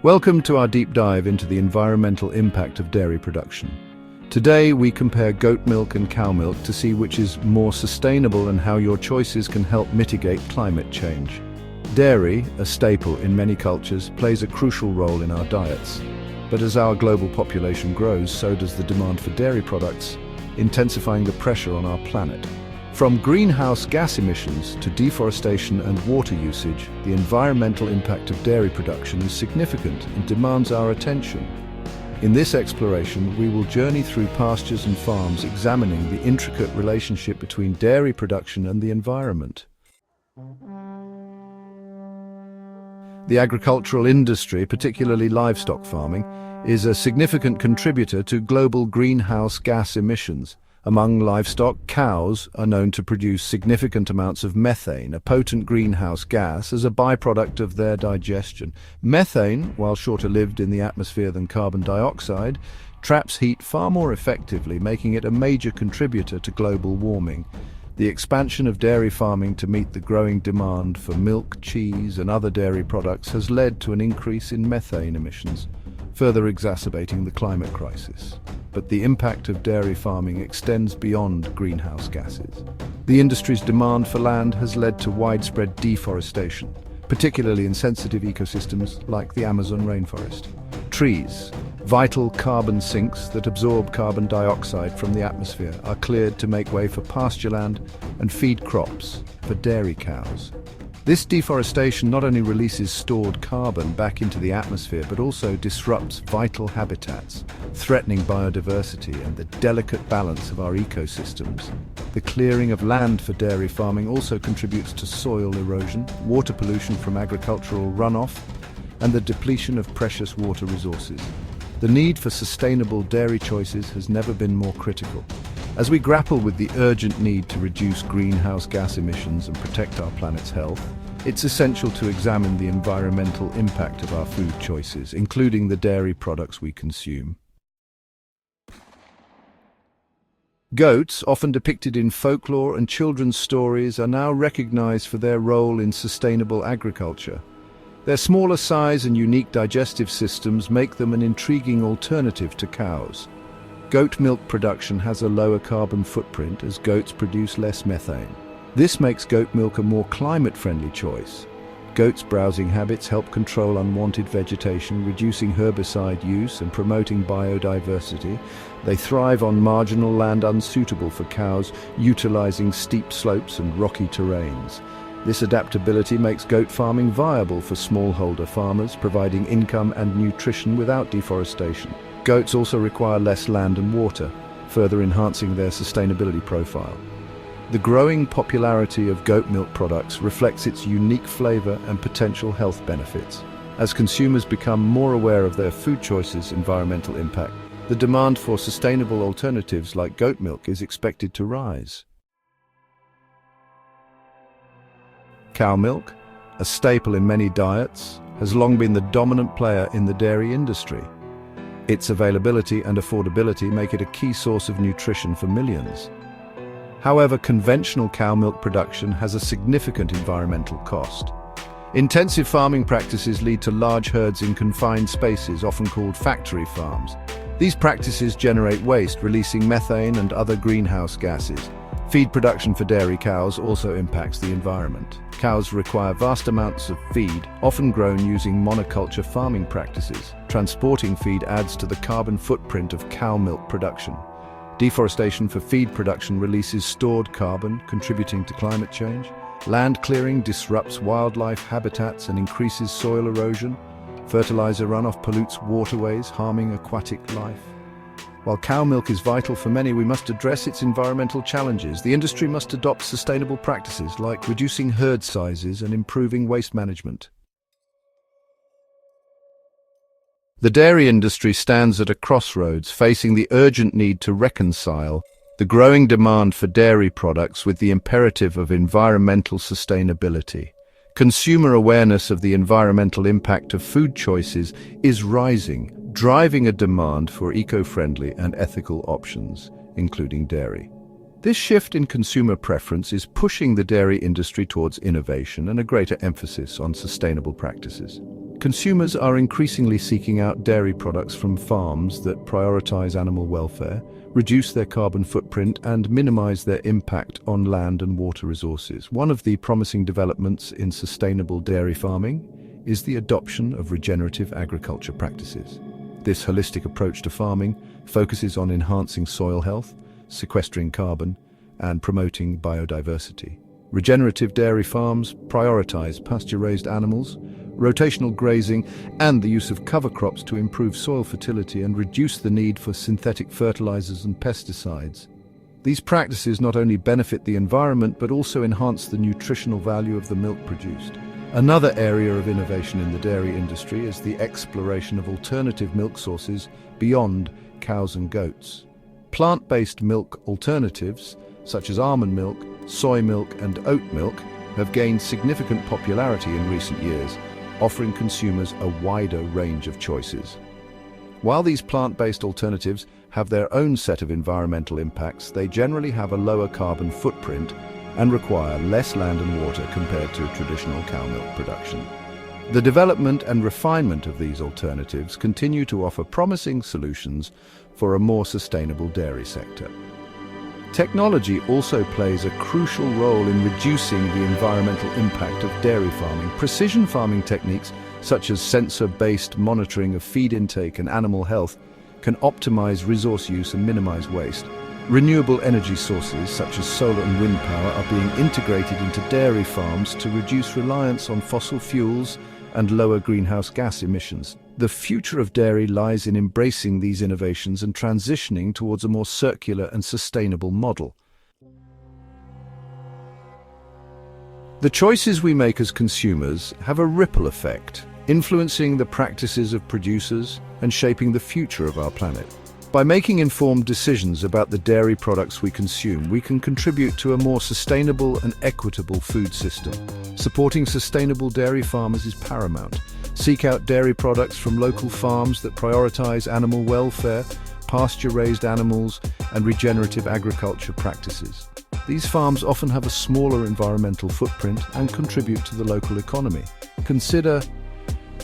Welcome to our deep dive into the environmental impact of dairy production. Today we compare goat milk and cow milk to see which is more sustainable and how your choices can help mitigate climate change. Dairy, a staple in many cultures, plays a crucial role in our diets. But as our global population grows, so does the demand for dairy products, intensifying the pressure on our planet. From greenhouse gas emissions to deforestation and water usage, the environmental impact of dairy production is significant and demands our attention. In this exploration, we will journey through pastures and farms, examining the intricate relationship between dairy production and the environment. The agricultural industry, particularly livestock farming, is a significant contributor to global greenhouse gas emissions. Among livestock, cows are known to produce significant amounts of methane, a potent greenhouse gas, as a byproduct of their digestion. Methane, while shorter-lived in the atmosphere than carbon dioxide, traps heat far more effectively, making it a major contributor to global warming. The expansion of dairy farming to meet the growing demand for milk, cheese, and other dairy products has led to an increase in methane emissions, further exacerbating the climate crisis. But the impact of dairy farming extends beyond greenhouse gases. The industry's demand for land has led to widespread deforestation, particularly in sensitive ecosystems like the Amazon rainforest. Trees, vital carbon sinks that absorb carbon dioxide from the atmosphere, are cleared to make way for pasture land and feed crops for dairy cows. This deforestation not only releases stored carbon back into the atmosphere, but also disrupts vital habitats, threatening biodiversity and the delicate balance of our ecosystems. The clearing of land for dairy farming also contributes to soil erosion, water pollution from agricultural runoff, and the depletion of precious water resources. The need for sustainable dairy choices has never been more critical. As we grapple with the urgent need to reduce greenhouse gas emissions and protect our planet's health, it's essential to examine the environmental impact of our food choices, including the dairy products we consume. Goats, often depicted in folklore and children's stories, are now recognized for their role in sustainable agriculture. Their smaller size and unique digestive systems make them an intriguing alternative to cows. Goat milk production has a lower carbon footprint as goats produce less methane. This makes goat milk a more climate-friendly choice. Goats' browsing habits help control unwanted vegetation, reducing herbicide use and promoting biodiversity. They thrive on marginal land unsuitable for cows, utilizing steep slopes and rocky terrains. This adaptability makes goat farming viable for smallholder farmers, providing income and nutrition without deforestation. Goats also require less land and water, further enhancing their sustainability profile. The growing popularity of goat milk products reflects its unique flavor and potential health benefits. As consumers become more aware of their food choices' environmental impact, the demand for sustainable alternatives like goat milk is expected to rise. Cow milk, a staple in many diets, has long been the dominant player in the dairy industry. Its availability and affordability make it a key source of nutrition for millions. However, conventional cow milk production has a significant environmental cost. Intensive farming practices lead to large herds in confined spaces, often called factory farms. These practices generate waste, releasing methane and other greenhouse gases. Feed production for dairy cows also impacts the environment. Cows require vast amounts of feed, often grown using monoculture farming practices. Transporting feed adds to the carbon footprint of cow milk production. Deforestation for feed production releases stored carbon, contributing to climate change. Land clearing disrupts wildlife habitats and increases soil erosion. Fertilizer runoff pollutes waterways, harming aquatic life. While cow milk is vital for many, we must address its environmental challenges. The industry must adopt sustainable practices like reducing herd sizes and improving waste management. The dairy industry stands at a crossroads, facing the urgent need to reconcile the growing demand for dairy products with the imperative of environmental sustainability. Consumer awareness of the environmental impact of food choices is rising, driving a demand for eco-friendly and ethical options, including dairy. This shift in consumer preference is pushing the dairy industry towards innovation and a greater emphasis on sustainable practices. Consumers are increasingly seeking out dairy products from farms that prioritize animal welfare, reduce their carbon footprint, and minimize their impact on land and water resources. One of the promising developments in sustainable dairy farming is the adoption of regenerative agriculture practices. This holistic approach to farming focuses on enhancing soil health, sequestering carbon, and promoting biodiversity. Regenerative dairy farms prioritize pasture-raised animals, rotational grazing, and the use of cover crops to improve soil fertility and reduce the need for synthetic fertilizers and pesticides. These practices not only benefit the environment but also enhance the nutritional value of the milk produced. Another area of innovation in the dairy industry is the exploration of alternative milk sources beyond cows and goats. Plant-based milk alternatives, such as almond milk, soy milk, and oat milk, have gained significant popularity in recent years, offering consumers a wider range of choices. While these plant-based alternatives have their own set of environmental impacts, they generally have a lower carbon footprint and require less land and water compared to traditional cow milk production. The development and refinement of these alternatives continue to offer promising solutions for a more sustainable dairy sector. Technology also plays a crucial role in reducing the environmental impact of dairy farming. Precision farming techniques, such as sensor-based monitoring of feed intake and animal health, can optimize resource use and minimize waste. Renewable energy sources, such as solar and wind power, are being integrated into dairy farms to reduce reliance on fossil fuels and lower greenhouse gas emissions. The future of dairy lies in embracing these innovations and transitioning towards a more circular and sustainable model. The choices we make as consumers have a ripple effect, influencing the practices of producers and shaping the future of our planet. By making informed decisions about the dairy products we consume, we can contribute to a more sustainable and equitable food system. Supporting sustainable dairy farmers is paramount. Seek out dairy products from local farms that prioritize animal welfare, pasture-raised animals, and regenerative agriculture practices. These farms often have a smaller environmental footprint and contribute to the local economy. Consider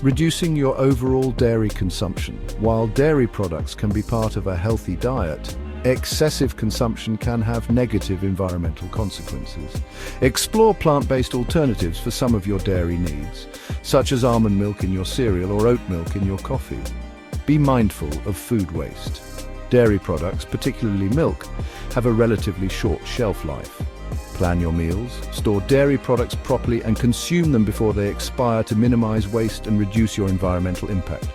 reducing your overall dairy consumption. While dairy products can be part of a healthy diet, excessive consumption can have negative environmental consequences. Explore plant-based alternatives for some of your dairy needs, such as almond milk in your cereal or oat milk in your coffee. Be mindful of food waste. Dairy products, particularly milk, have a relatively short shelf life. Plan your meals, store dairy products properly, and consume them before they expire to minimize waste and reduce your environmental impact.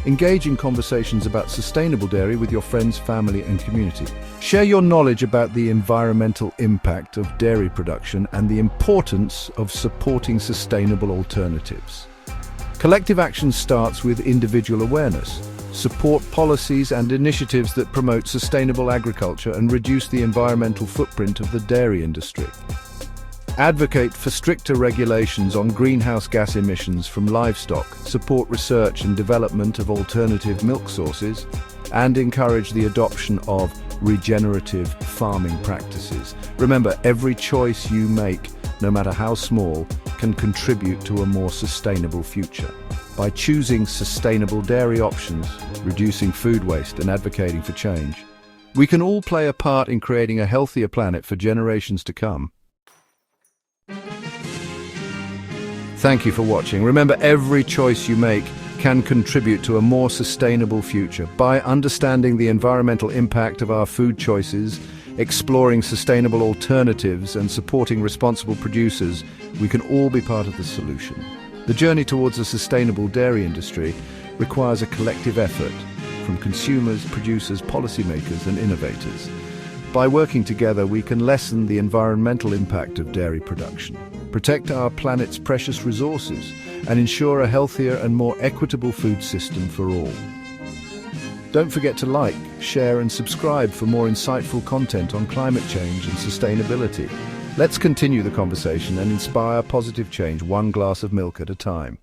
Engage in conversations about sustainable dairy with your friends, family, and community. Share your knowledge about the environmental impact of dairy production and the importance of supporting sustainable alternatives. Collective action starts with individual awareness. Support policies and initiatives that promote sustainable agriculture and reduce the environmental footprint of the dairy industry. Advocate for stricter regulations on greenhouse gas emissions from livestock, support research and development of alternative milk sources, and encourage the adoption of regenerative farming practices. Remember, every choice you make, no matter how small, can contribute to a more sustainable future. By choosing sustainable dairy options, reducing food waste, and advocating for change, we can all play a part in creating a healthier planet for generations to come. Thank you for watching. Remember, every choice you make can contribute to a more sustainable future. By understanding the environmental impact of our food choices, exploring sustainable alternatives, and supporting responsible producers, we can all be part of the solution. The journey towards a sustainable dairy industry requires a collective effort from consumers, producers, policymakers, and innovators. By working together, we can lessen the environmental impact of dairy production, protect our planet's precious resources, and ensure a healthier and more equitable food system for all. Don't forget to like, share, and subscribe for more insightful content on climate change and sustainability. Let's continue the conversation and inspire positive change, one glass of milk at a time.